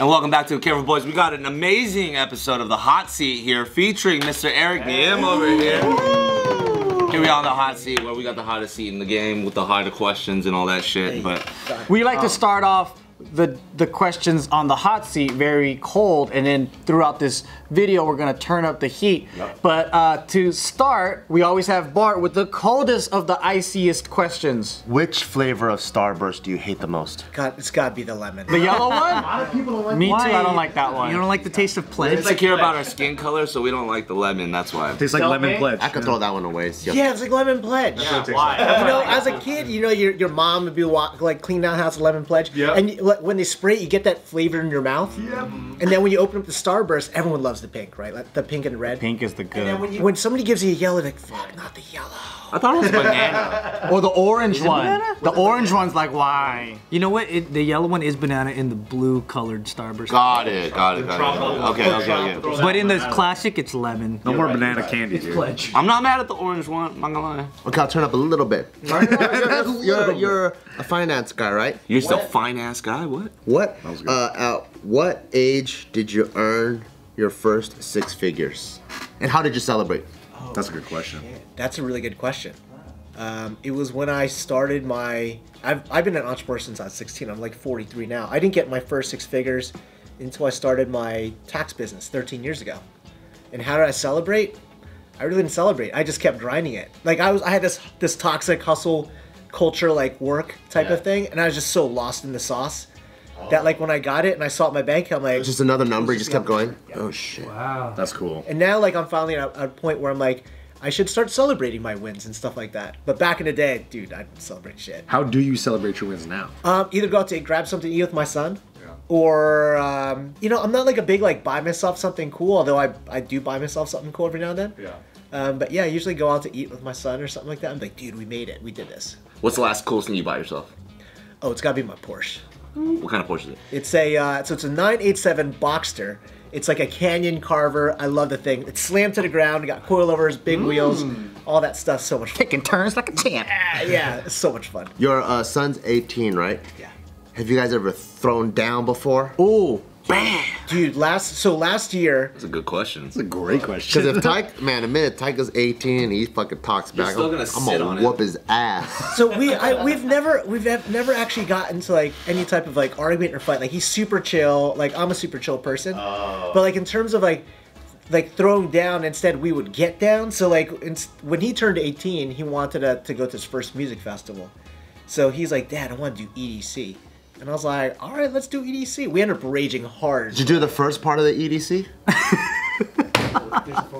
And welcome back to Careful Boys. We got an amazing episode of The Hot Seat here featuring Mr. Eric Nghiem over here. Here we are on the hot seat where we got the hottest seat in the game with the harder questions and all that shit. But we like to start off the questions on the hot seat very cold, and then throughout this video we're gonna turn up the heat. But to start, we always have Bart with the coldest of the iciest questions. Which flavor of Starburst do you hate the most? God, it's gotta be the lemon. The yellow one? A lot of people don't like. Me too, I don't like that one. You don't like the taste of pledge? we're insecure about our skin color, so we don't like the lemon, that's why. Tastes like lemon pledge. I could throw that one away. Yeah, it's like lemon pledge. Why? You know, as a kid, you know, your mom would be like cleaning out the house with lemon pledge. And when they spray it, you get that flavor in your mouth. And then when you open up the Starburst, everyone loves the pink, right? Like the pink and red. Pink is the good. And then when somebody gives you a yellow, like, fuck, not the yellow. I thought it was banana. Or the orange one. The orange one's like, why? You know what? The yellow one is banana in the blue colored Starburst. Got it. Okay. But in the classic, it's lemon. No more banana candy, dude. Pledge. I'm not mad at the orange one, I'm not gonna lie. Okay, I'll turn up a little bit. You're a finance guy, right? You're still a fine-ass guy, what? What? At what age did you earn your first 6 figures? And how did you celebrate? That's a good question. That's a really good question. It was when I started my... I've been an entrepreneur since I was 16. I'm like 43 now. I didn't get my first 6 figures until I started my tax business 13 years ago. And how did I celebrate? I really didn't celebrate. I just kept grinding it. Like I had this toxic hustle culture, like work type of thing, and I was just so lost in the sauce that like when I got it and I saw it in my bank, I'm like... Just another number, you just kept going? Yeah. Oh shit. Wow. That's cool. And now like I'm finally at a point where I'm like, I should start celebrating my wins and stuff like that. But back in the day, dude, I didn't celebrate shit. How do you celebrate your wins now? Either go out to grab something to eat with my son, or you know, I'm not like a big like buy myself something cool, although I do buy myself something cool every now and then. But yeah, I usually go out to eat with my son or something like that. I'm like, dude, we made it. We did this. What's the last coolest thing you bought yourself? Oh, it's gotta be my Porsche. What kind of Porsche is it? It's a so it's a 987 Boxster. It's like a canyon carver. I love the thing. It's slammed to the ground. It got coilovers, big wheels, all that stuff. So much fun. Taking turns like a champ. Yeah, it's so much fun. Your son's 18, right? Yeah. Have you guys ever thrown down before? Ooh. Bam! Dude, last year. That's a good question. That's a great question. Because if Tyke, man, a minute Tyke's 18 and he fucking talks back, still gonna I'm sit on gonna it. whoop his ass. So we've never actually gotten to like any type of like argument or fight. Like he's super chill. Like I'm a super chill person. But like in terms of like throwing down, instead we would get down. So like when he turned 18, he wanted to go to his first music festival. So he's like, Dad, I want to do EDC. And I was like, all right, let's do EDC. We ended up raging hard. Did you do the first part of the EDC?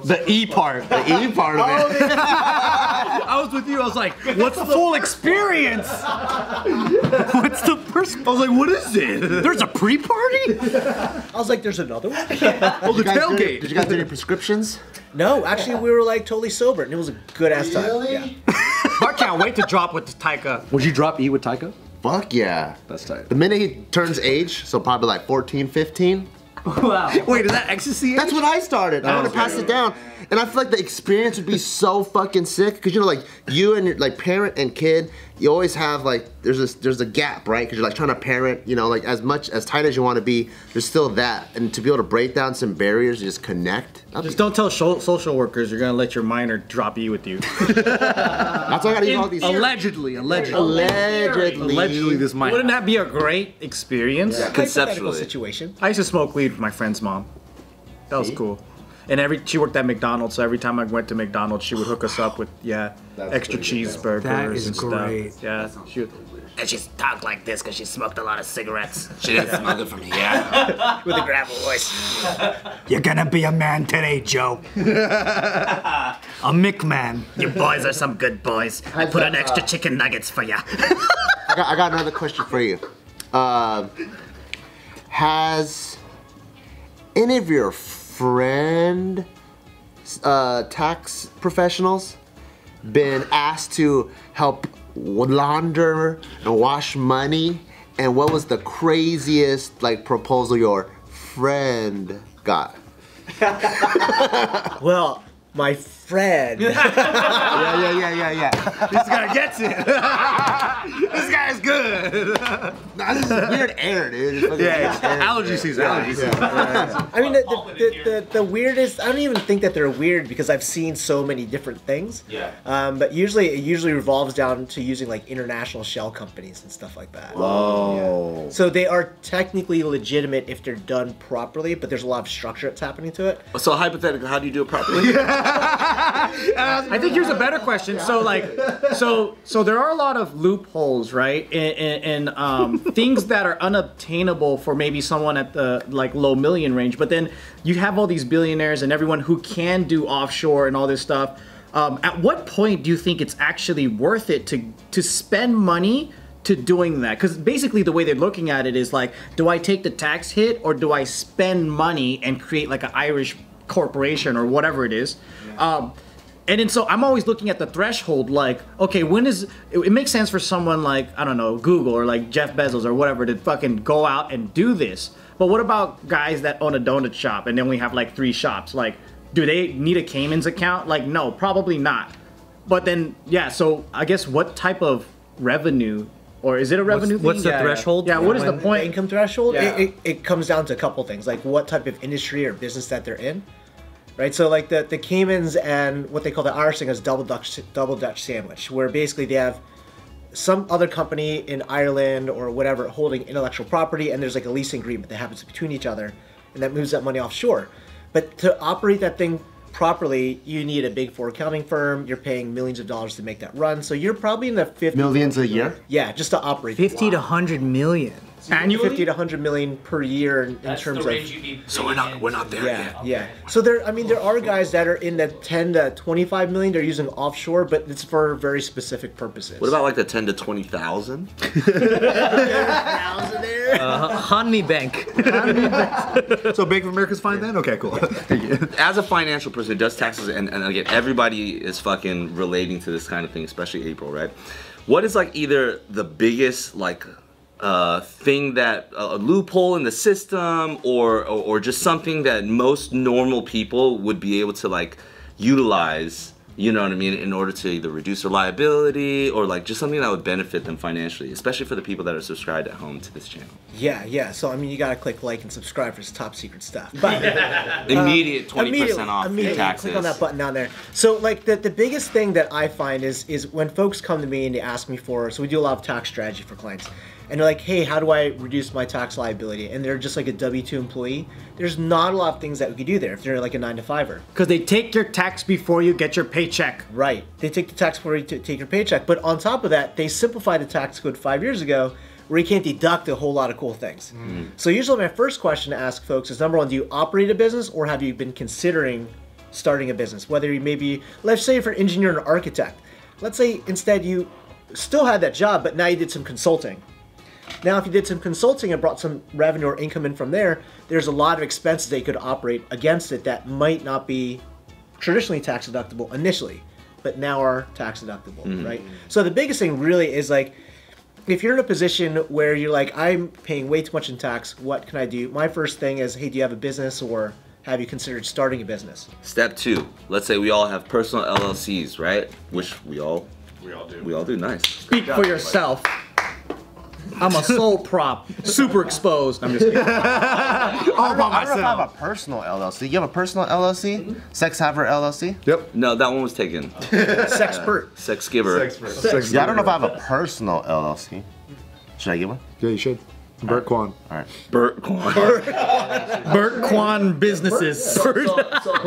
The E part. The E part of it. I was with you. I was like, what's the full experience? What's the first? I was like, what is it? There's a pre-party? I was like, there's another one? Oh, the tailgate. Did you guys do any prescriptions? No, actually, we were like totally sober, and it was a good ass time. Really? Yeah. I can't wait to drop with Taika. Would you drop E with Taika? Fuck yeah. That's tight. The minute he turns age, so probably like 14, 15. Wow. Wait, is that ecstasy? That's when I started. I want to pass it down. And I feel like the experience would be so fucking sick. Because, you know, like, you and your, like, parent and kid, you always have, like, there's a gap, right? Because you're, like, trying to parent, you know, like, as tight as you want to be, there's still that. And to be able to break down some barriers and just connect. Just don't tell social workers you're gonna let your minor drop E with you. That's why I gotta use all these. Allegedly. Allegedly. This might. Wouldn't that be a great experience? Yeah, conceptually. Situation. I used to smoke weed with my friend's mom. That was cool. And she worked at McDonald's, so every time I went to McDonald's, she would hook us up with extra cheezeburgers That is and great. stuff. Yeah, she would. And she's talked like this because she smoked a lot of cigarettes. She didn't smell good from here. With a gravel voice. You're gonna be a man today, Joe. A McMan. You boys are some good boys. I put on extra chicken nuggets for ya. I got another question for you. Has any of your friend tax professionals been asked to help launder and wash money? And what was the craziest like proposal your friend got? Well, my friend. Yeah. This guy gets it. This guy's good. Nah, this is weird air, dude. It's fucking weird air. Allergy season. Allergy season. I mean, the weirdest, I don't even think that they're weird because I've seen so many different things. Yeah. But usually revolves down to using like international shell companies and stuff like that. Oh. So they are technically legitimate if they're done properly, but there's a lot of structure that's happening to it. So hypothetically, how do you do it properly? I think here's a better question. So like, so there are a lot of loopholes, right? And things that are unobtainable for maybe someone at the like low million range. But then you have all these billionaires and everyone who can do offshore and all this stuff. At what point do you think it's actually worth it to spend money to doing that? Because basically the way they're looking at it is like, do I take the tax hit or do I spend money and create like an Irish corporation or whatever it is? And then so I'm always looking at the threshold like, okay, when is it makes sense for someone like, I don't know, Google or like Jeff Bezos or whatever to fucking go out and do this. But what about guys that own a donut shop and then we have like 3 shops? Like, do they need a Cayman's account? Like, no, probably not. But then, yeah, so I guess what type of revenue, or is it a revenue thing? What's the threshold? Yeah, what is the The point? income threshold, Yeah. it comes down to a couple things, like what type of industry or business that they're in, right? So like the Caymans and what they call the Irish thing is double Dutch sandwich, where basically they have some other company in Ireland or whatever holding intellectual property, and there's like a leasing agreement that happens between each other, and that moves that money offshore. But to operate that thing properly, you need a big 4 accounting firm. You're paying millions of dollars to make that run. So you're probably in the 50 Millions a year? Yeah, just to operate. 50 to 100 million. Annually? 50 to 100 million per year in That's terms the of. range you need. So we're not there yet. Yeah. So there are guys that are in the 10 to 25 million. They're using offshore, but it's for very specific purposes. What about like the 10 to 20,000? Hanmi Bank. So Bank of America's fine then? Okay, cool. As a financial person who does taxes, and again, everybody is fucking relating to this kind of thing, especially April, right? What is like either the biggest like thing that a loophole in the system, or just something that most normal people would be able to like utilize, you know what I mean, in order to either reduce their liability or like just something that would benefit them financially, especially for the people that are subscribed at home to this channel. Yeah. So I mean, you gotta click like and subscribe for this top secret stuff. But Immediate 20% off your immediately taxes. click on that button down there. So like the biggest thing that I find is when folks come to me and they ask me for, so we do a lot of tax strategy for clients. And they're like, hey, how do I reduce my tax liability? And they're just like a W-2 employee. There's not a lot of things that we could do there if they're like a 9-to-5er. Because they take your tax before you get your paycheck. Right. They take the tax before you take your paycheck. But on top of that, they simplified the tax code 5 years ago where you can't deduct a whole lot of cool things. So usually my first question to ask folks is, number one, do you operate a business or have you been considering starting a business? Whether you maybe, let's say for an engineer and an architect. Let's say instead you still had that job, but now you did some consulting. Now, if you did some consulting and brought some revenue or income in from there, there's a lot of expenses they could operate against it that might not be traditionally tax deductible initially, but now are tax deductible, right? So the biggest thing really is like, if you're in a position where you're like, I'm paying way too much in tax, what can I do? My first thing is, hey, do you have a business or have you considered starting a business? Step 2, let's say we all have personal LLCs, right? Which we all do. We all do, nice. Speak for yourself. I'm a sole prop, super exposed. I'm just kidding. All by myself. I don't know if I have a personal LLC. You have a personal LLC? Sex Haver LLC? Yep. No, that one was taken. Sexpert. Sex giver. Yeah, I don't know if I have a personal LLC. Should I get one? Yeah, you should. Bart Kwan. All right. Bert Kwan. Bert Kwan businesses. So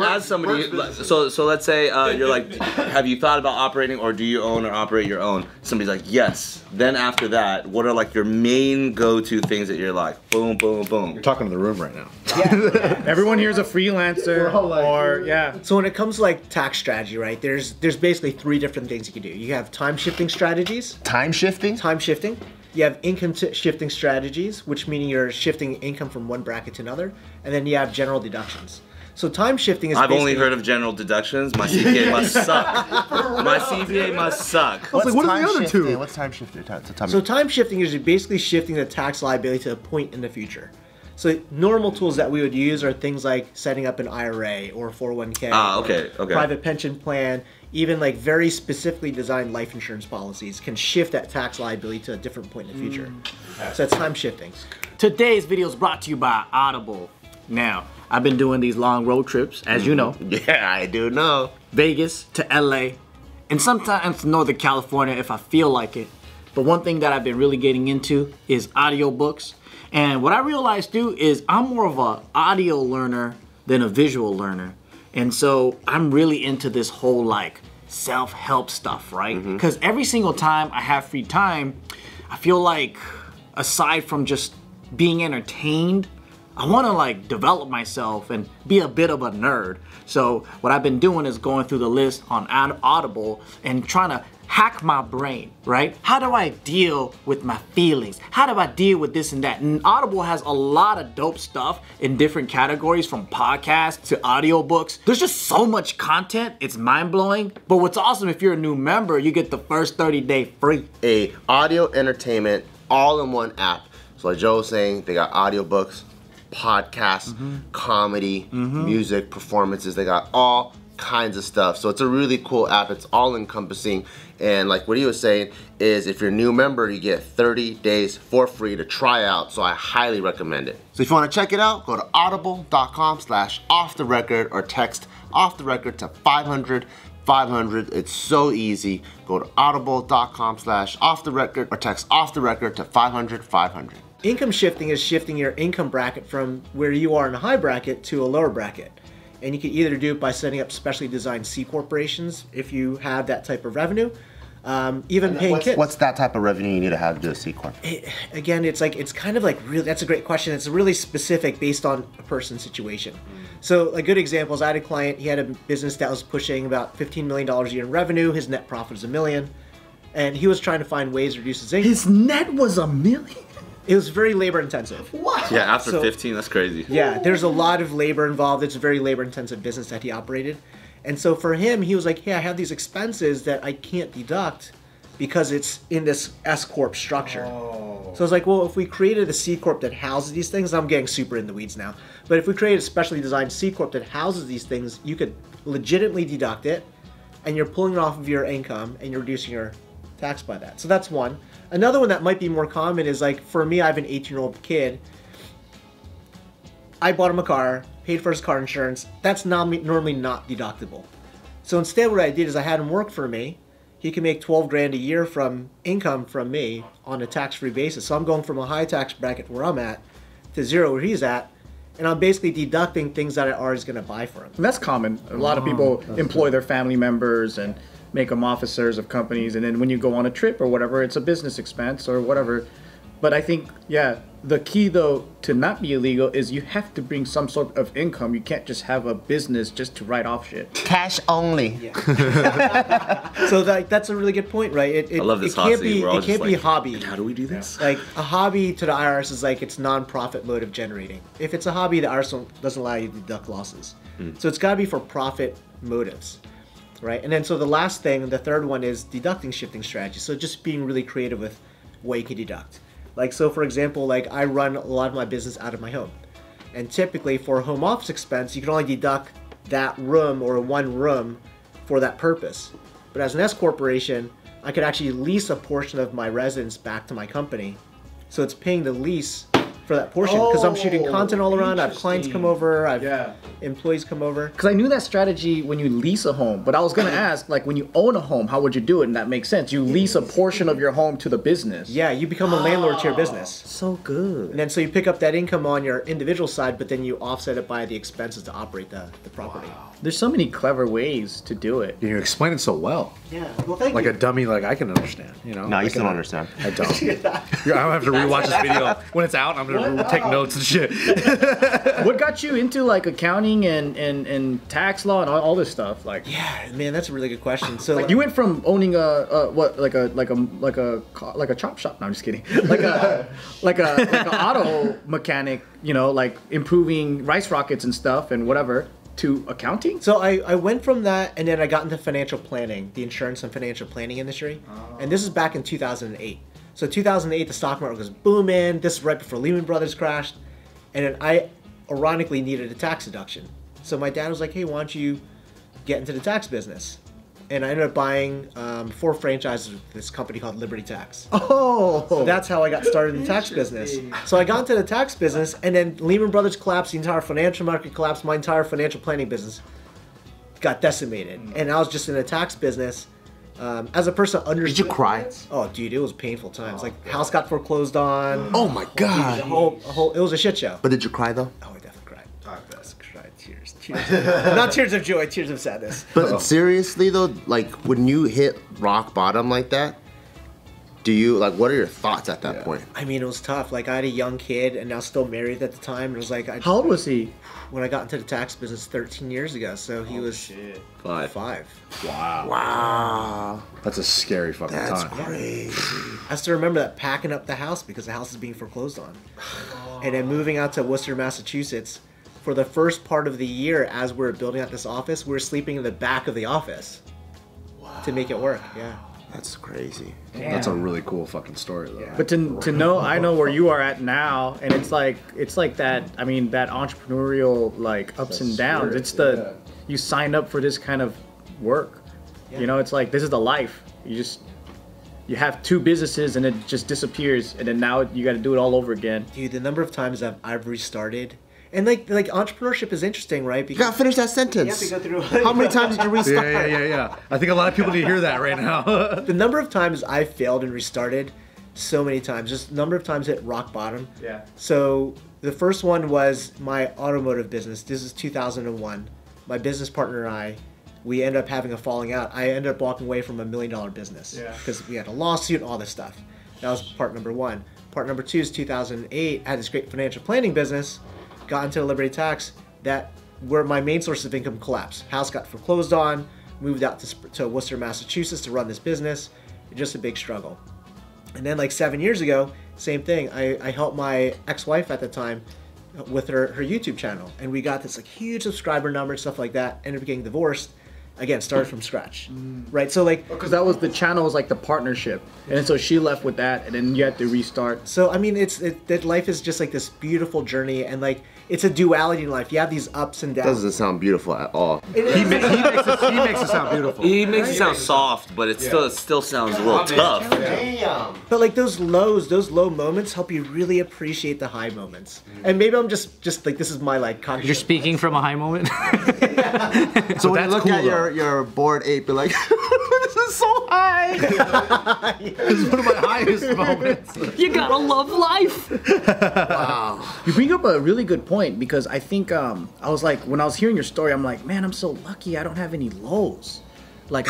as somebody, so let's say you're like, have you thought about operating, or do you own or operate your own? Somebody's like, yes. Then after that, what are like your main go-to things that you're like, boom, boom, boom? You're talking to the room right now. Everyone here is a freelancer, or yeah. So when it comes to like tax strategy, right, there's basically 3 different things you can do. You have time shifting strategies. Time shifting? Time shifting. You have income shifting strategies, which meaning you're shifting income from one bracket to another, and then you have general deductions. So time shifting is I've only basically- heard of general deductions. My CPA must suck. My CPA must suck. I was like, what are the other shifting? 2? What's time shifting? So time shifting is basically shifting the tax liability to a point in the future. So normal tools that we would use are things like setting up an IRA or 401k. Okay. Private pension plan, even like very specifically designed life insurance policies can shift that tax liability to a different point in the future. So it's time shifting. Today's video is brought to you by Audible. Now, I've been doing these long road trips, as you know. Yeah, I do know. Vegas to LA, and sometimes Northern California if I feel like it. But one thing that I've been really getting into is audiobooks. And what I realized too is I'm more of an audio learner than a visual learner. And so I'm really into this whole like self-help stuff, right? Because every single time I have free time, I feel like aside from just being entertained, I want to like develop myself and be a bit of a nerd. So what I've been doing is going through the list on Audible and trying to hack my brain, right? How do I deal with my feelings? How do I deal with this and that? And Audible has a lot of dope stuff in different categories, from podcasts to audiobooks. There's just so much content, it's mind-blowing. But what's awesome, if you're a new member, you get the first 30-day free. A audio entertainment all-in-one app. So like Joe was saying, they got audiobooks, podcasts, comedy, music, performances. They got all kinds of stuff. So it's a really cool app. It's all encompassing. And like what he was saying is if you're a new member, you get 30 days for free to try out. So I highly recommend it. So if you want to check it out, go to audible.com/offtherecord or text off the record to 500. It's so easy. Go to audible.com/offtherecord or text off the record to 500. Income shifting is shifting your income bracket from where you are in a high bracket to a lower bracket. And you can either do it by setting up specially designed C corporations if you have that type of revenue. Even paying kids. What's that type of revenue you need to have to do a C corp? Again, it's kind of like really, that's a great question. It's really specific based on a person's situation. So a good example is I had a client, he had a business that was pushing about $15 million a year in revenue. His net profit is $1 million. And he was trying to find ways to reduce his income. His net was $1 million? It was very labor intensive. What? Yeah, after 15, that's crazy. Yeah, there's a lot of labor involved. It's a very labor intensive business that he operated. And so for him, he was like, hey, I have these expenses that I can't deduct because it's in this S Corp structure. So I was like, well, if we created a C Corp that houses these things, I'm getting super in the weeds now. But if we created a specially designed C Corp that houses these things, you could legitimately deduct it and you're pulling it off of your income and you're reducing your tax by that. So that's one. Another one that might be more common is like, for me, I have an 18-year-old kid. I bought him a car, paid for his car insurance. That's normally not deductible. So instead what I did is I had him work for me. He can make 12 grand a year from income from me on a tax-free basis. So I'm going from a high tax bracket where I'm at to zero where he's at. And I'm basically deducting things that I already going to buy for him. And that's common. A lot of people employ their family members and make them officers of companies, and then when you go on a trip or whatever, it's a business expense or whatever. But I think, yeah, the key though to not be illegal is you have to bring some sort of income. You can't just have a business just to write off shit. Cash only. Yeah. So that's a really good point, right? I love this it can't be, hot it can't be a hobby. How do we do this? Like a hobby to the IRS is like it's non-profit motive generating. If it's a hobby, the IRS doesn't allow you to deduct losses. So it's got to be for profit motives. Right, and then so the last thing, the third one is deducting shifting strategy. So just being really creative with what you can deduct. Like, so for example, like I run a lot of my business out of my home. And typically for a home office expense, you can only deduct that room or one room for that purpose. But as an S corporation, I could actually lease a portion of my residence back to my company. So it's paying the lease for that portion because I'm shooting content all around. I have clients come over, I have employees come over. Because I knew that strategy when you lease a home, but I was gonna ask, like when you own a home, how would you do it? And that makes sense. You lease a portion of your home to the business. Yeah, you become a landlord to your business. So good. And then so you pick up that income on your individual side, but then you offset it by the expenses to operate the property. There's so many clever ways to do it. You explain it so well. Yeah, well thank Like you. a dummy, like I can understand. You know. No, you I still can- don't understand. I don't. I'm gonna have to rewatch this video when it's out. I'm gonna take notes and shit. What got you into like accounting and tax law and all this stuff? Like, Yeah, man, that's a really good question. So you went from owning like a chop shop. No, I'm just kidding. Like an auto mechanic, you know, like improving rice rockets and stuff and whatever, to accounting. So I went from that, and then I got into financial planning, the insurance and financial planning industry. And this is back in 2008. So 2008, the stock market was booming. This is right before Lehman Brothers crashed. And then I ironically needed a tax deduction. So my dad was like, hey, why don't you get into the tax business? and I ended up buying 4 franchises with this company called Liberty Tax. Oh. So that's how I got started in the tax business. So I got into the tax business, and then Lehman Brothers collapsed, the entire financial market collapsed, my entire financial planning business got decimated. And I was just in the tax business. As a person understood. Did you cry? Oh, dude, it was painful times. Like, house got foreclosed on. Oh my god. It was a shit show. But did you cry though? Oh, I definitely cried. Cried. Tears. Not tears of joy, tears of sadness. But seriously though, like when you hit rock bottom like that, do you like? What are your thoughts at that point? I mean, it was tough. Like, I had a young kid, and I was still married at the time. And it was like, How old was he? when I got into the tax business 13 years ago. So he was 5. Wow. Wow. That's a scary fucking That's time. crazy. I still remember that, packing up the house because the house is being foreclosed on. And then moving out to Worcester, Massachusetts. For the first part of the year, as we were building out this office, we were sleeping in the back of the office to make it work. Yeah. That's crazy. That's a really cool fucking story though. But to know, I know where you are at now, and it's like that. I mean, that entrepreneurial like ups and downs. spirit, It's the you sign up for this kind of work. You know, it's like this is the life. You have 2 businesses and it just disappears, and then now you got to do it all over again. Dude, the number of times I've restarted. And like entrepreneurship is interesting, right? You gotta finish that sentence. You have to go through. How many times did you restart? Yeah. I think a lot of people need to hear that right now. The number of times I failed and restarted, so many times. Just the number of times hit rock bottom. Yeah. So the first one was my automotive business. This is 2001. My business partner and I, we ended up having a falling out. I ended up walking away from $1 million business because we had a lawsuit and all this stuff. That was part number 1. Part number 2 is 2008. I had this great financial planning business. Got into Liberty Tax, that where my main source of income collapsed. House got foreclosed on, moved out to Worcester, Massachusetts to run this business. Just a big struggle. And then like 7 years ago, same thing. I helped my ex-wife at the time with her YouTube channel, and we got this like huge subscriber number and stuff like that. Ended up getting divorced. Again, started from scratch, right? So like, Because that was the channel was like the partnership, and so she left with that, and then you had to restart. so I mean, that life is just like this beautiful journey, and like it's a duality in life. You have these ups and downs. Doesn't sound beautiful at all. He makes it sound beautiful. He makes it sound soft, but it still sounds a little tough. Damn. But like those low moments help you really appreciate the high moments. And maybe I'm just like, this is my like cognitive. You're speaking from a high moment. So when you that's look cool, at your bored ape, you're like, this is so high. This is one of my highest moments. You gotta love life. Wow. You bring up a really good point, because I think I was like, when I was hearing your story, I'm like, man, I'm so lucky I don't have any lows. Like,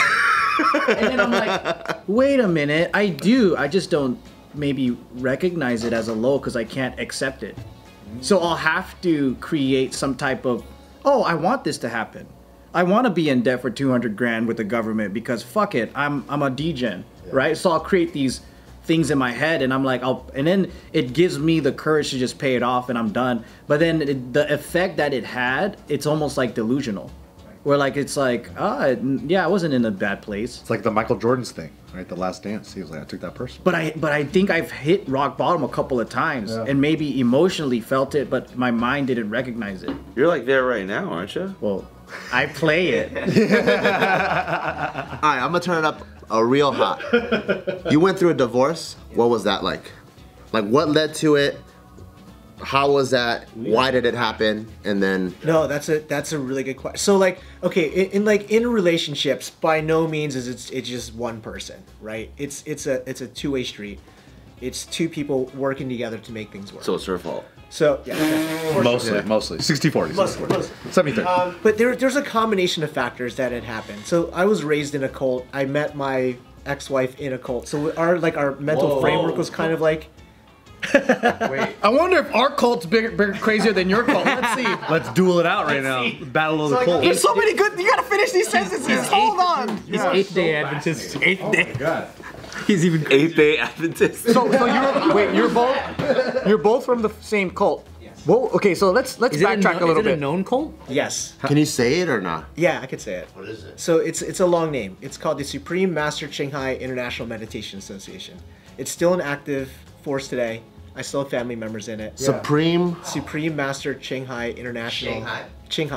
and then I'm like, wait a minute, I do. I just don't maybe recognize it as a low because I can't accept it. So I'll have to create some type of, oh, I want this to happen. I want to be in debt for 200 grand with the government because fuck it, I'm a degen, right? So I'll create these things in my head, and I'm like, and then it gives me the courage to just pay it off, and I'm done. But then the effect that it had, it's almost like delusional, where like it's like, yeah, I wasn't in a bad place. It's like the Michael Jordan's thing, right? The Last Dance. He was like, I took that person. But I think I've hit rock bottom a couple of times, and maybe emotionally felt it, but my mind didn't recognize it. You're like there right now, aren't you? Well, I play it. All right, I'm gonna turn it up a real hot. You went through a divorce. What was that like? Like, what led to it? How was that? Why did it happen? And then No, that's a really good question. So like, okay, in relationships, by no means is it's just one person, right? It's a two-way street. It's 2 people working together to make things work. So it's her fault. So yeah, Mostly. 60-40. 70-30. but there's a combination of factors that had happened. So I was raised in a cult. I met my ex-wife in a cult. So our mental framework was kind of like. I wonder if our cult's bigger, crazier than your cult. Let's see. Let's duel it out right now. Battle of the Cold. There's so many good. You gotta finish these sentences. Hold on. He's 8th day Adventist. 8th day. God. He's even 8th day Adventist. So you're both from the same cult. Yes. Well, okay, so let's backtrack a little Is it bit. a known cult? Yes. can you say it or not? Yeah, I could say it. What is it? So it's a long name. It's called the Supreme Master Ching International Meditation Association. It's still in active force today. I still have family members in it. Supreme. Supreme Master Ching International Ching.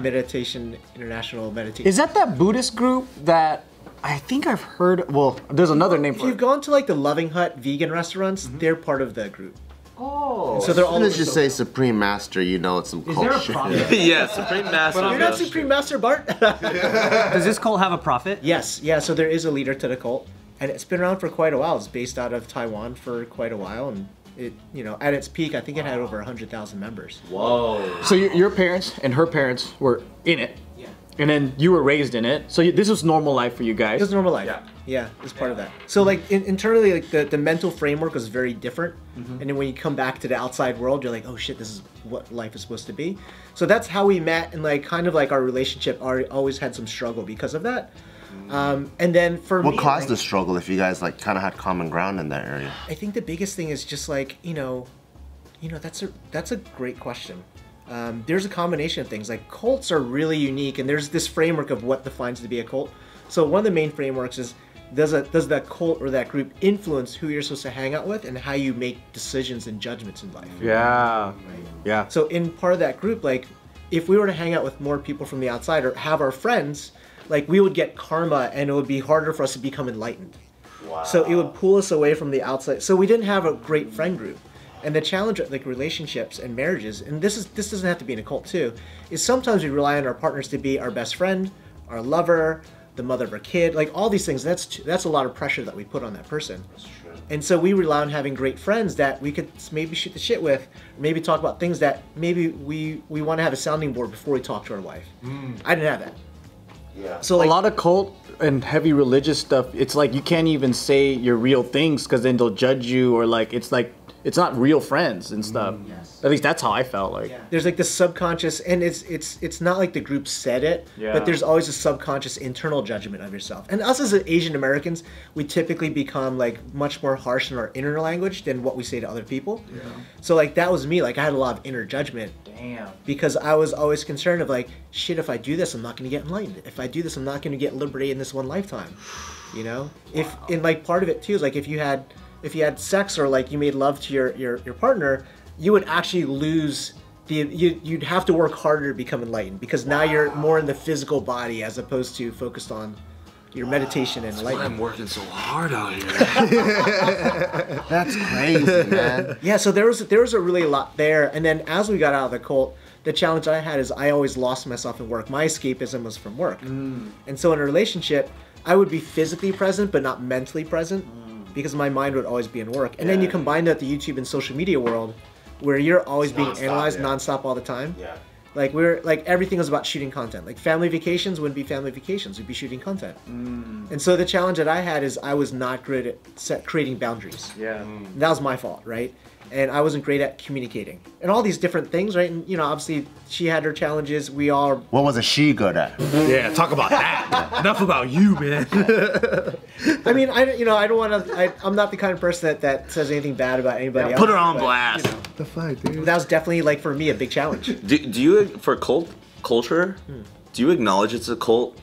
Meditation International Meditation. Is that Buddhist group that I think I've heard? Well, there's another name If for you've it. gone to like the Loving Hut vegan restaurants, they're part of the group. Oh. So they're all. Let's just say Supreme Master, you know it's some Is cult there a shit. prophet? Yeah, Supreme Master. You're not Supreme Master, Bart. Does this cult have a prophet? Yes, yeah. So there is a leader to the cult, and it's been around for quite a while. It's based out of Taiwan for quite a while, and it, you know, at its peak, I think it had over 100,000 members. Whoa. So your parents and her parents were in it. Yeah. And then you were raised in it. So this was normal life for you guys. It was normal life. Yeah, it's part of that. So like internally, like the mental framework was very different. And then when you come back to the outside world, you're like, oh shit, this is what life is supposed to be. So that's how we met, and like kind of like our relationship always had some struggle because of that. And then for me, What caused like, the struggle if you guys like kind of had common ground in that area? I think the biggest thing is just like, you know, that's a great question. There's a combination of things. Like cults are really unique, and there's this framework of what defines to be a cult. So one of the main frameworks is, does that cult or that group influence who you're supposed to hang out with and how you make decisions and judgments in life? Yeah. Yeah. So in part of that group, like if we were to hang out with more people from the outside or have our friends, like we would get karma, and it would be harder for us to become enlightened. Wow. So it would pull us away from the outside. So we didn't have a great friend group. And the challenge of like relationships and marriages, and this doesn't have to be in a cult too, is sometimes we rely on our partners to be our best friend, our lover, the mother of our kid, like all these things. That's a lot of pressure that we put on that person. That's true. And so we rely on having great friends that we could maybe shoot the shit with, or maybe talk about things that maybe we want to have a sounding board before we talk to our wife. I didn't have that. Yeah. So like, a lot of cult and heavy religious stuff, it's like you can't even say your real things because then they'll judge you, or like it's not real friends and stuff. At least that's how I felt like. there's like this subconscious, and it's not like the group said it, but there's always a subconscious internal judgment of yourself. And us as Asian Americans, we typically become like much more harsh in our inner language than what we say to other people. So like that was me. Like I had a lot of inner judgment. Damn. Because I was always concerned of like, shit, if I do this, I'm not going to get enlightened. If I do this, I'm not going to get liberated in this one lifetime. You know? If and like part of it too is like if you had sex or like you made love to your partner, you would actually lose you'd have to work harder to become enlightened, because now you're more in the physical body as opposed to focused on your meditation and enlightenment. I'm working so hard out here. That's crazy, man. Yeah, so there was a really lot there. And then as we got out of the cult, the challenge I had is I always lost myself in work. My escapism was from work. And so in a relationship, I would be physically present but not mentally present, because my mind would always be in work. And then you combine that the YouTube and social media world, where you're always being analyzed nonstop all the time. Like everything was about shooting content. Like family vacations wouldn't be family vacations; we'd be shooting content. And so the challenge that I had is I was not great at creating boundaries. That was my fault, right? And I wasn't great at communicating, and all these different things, right? And you know, obviously she had her challenges. We all. What was a she good at? Yeah, talk about that. Enough about you, man. I mean, I don't want to. I'm not the kind of person that says anything bad about anybody else. Put her on but, blast. You know, The fuck, dude? that was definitely like for me a big challenge. Do you, for culture, do you acknowledge it's a cult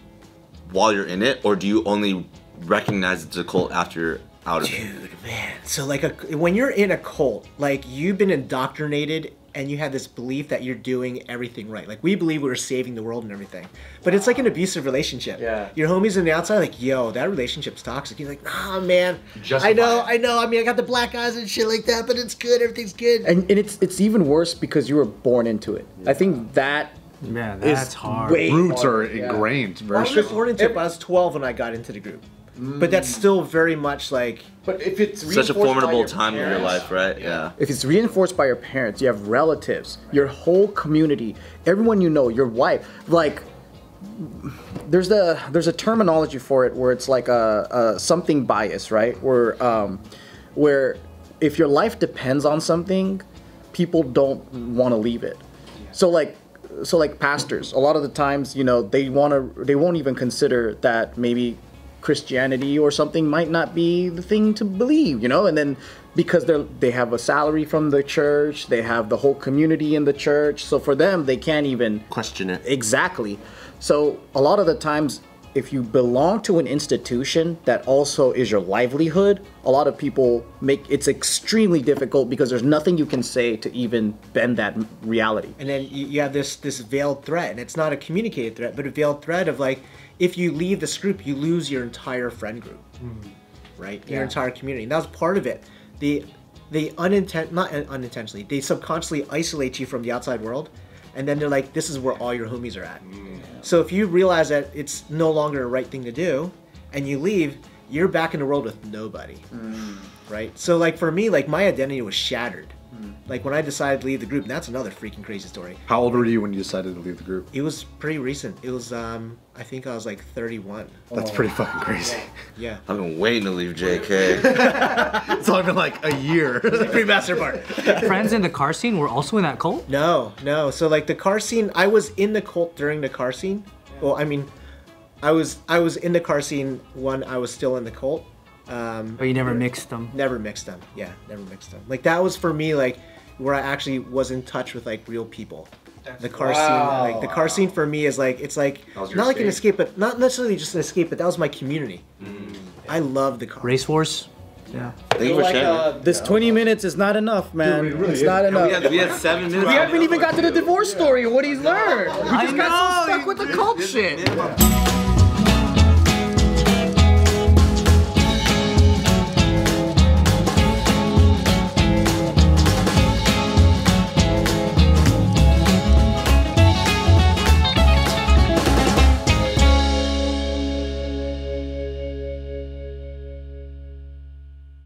while you're in it, or do you only recognize it's a cult after you're out of it? Dude, man. So like when you're in a cult, like you've been indoctrinated and you have this belief that you're doing everything right. Like we believe we're saving the world and everything. But it's like an abusive relationship. Your homies on the outside like, yo, that relationship's toxic. You're like, nah, man. I know. I mean, I got the black eyes and shit like that, but it's good. Everything's good. And it's even worse because you were born into it. I think that Man, that's is hard. way Roots are harder, yeah. ingrained. I was born into it, but I was 12 when I got into the group. But that's still very much like... But if it's Such a reinforced by formidable your time of your parents- life, right? Yeah. If it's reinforced by your parents, you have relatives, your whole community, everyone you know, your wife, like there's a terminology for it where it's like a something bias, right? Where if your life depends on something, people don't want to leave it. So like pastors, a lot of the times, you know, they won't even consider that maybe Christianity or something might not be the thing to believe, you know, and then because they have a salary from the church, they have the whole community in the church, so for them they can't even Question it. exactly. So a lot of the times if you belong to an institution that also is your livelihood, a lot of people it's extremely difficult because there's nothing you can say to even bend that reality. And then you have this veiled threat, and it's not a communicated threat, but a veiled threat of like, if you leave this group, you lose your entire friend group, right? Your entire community. And that was part of it. Not unintentionally, they subconsciously isolate you from the outside world, and then they're like, this is where all your homies are at. So if you realize that it's no longer a right thing to do, and you leave, you're back in the world with nobody, right? So like for me, like my identity was shattered. Like when I decided to leave the group, and that's another freaking crazy story. How old were you when you decided to leave the group? It was pretty recent. It was, I think I was like 31. That's pretty fucking crazy. Yeah. I've been waiting to leave JK. It's only been like a year. Pre-master part. Friends in the car scene were also in that cult? No. So like the car scene, I was in the cult during the car scene. Well, I mean, I was in the car scene when I was still in the cult. But you never mixed them? Never mixed them. Yeah, never mixed them. Like that was for me like where I actually was in touch with like real people. The car scene, like the car scene for me is like, it's like not like an escape, but not necessarily just an escape, but that was my community. I love the car. Race Wars? Yeah. Thank you for sharing. This 20 minutes is not enough, man. It's not enough. We had 7 minutes. We haven't even got to the divorce story, what he's learned. We just got so stuck with the cult shit.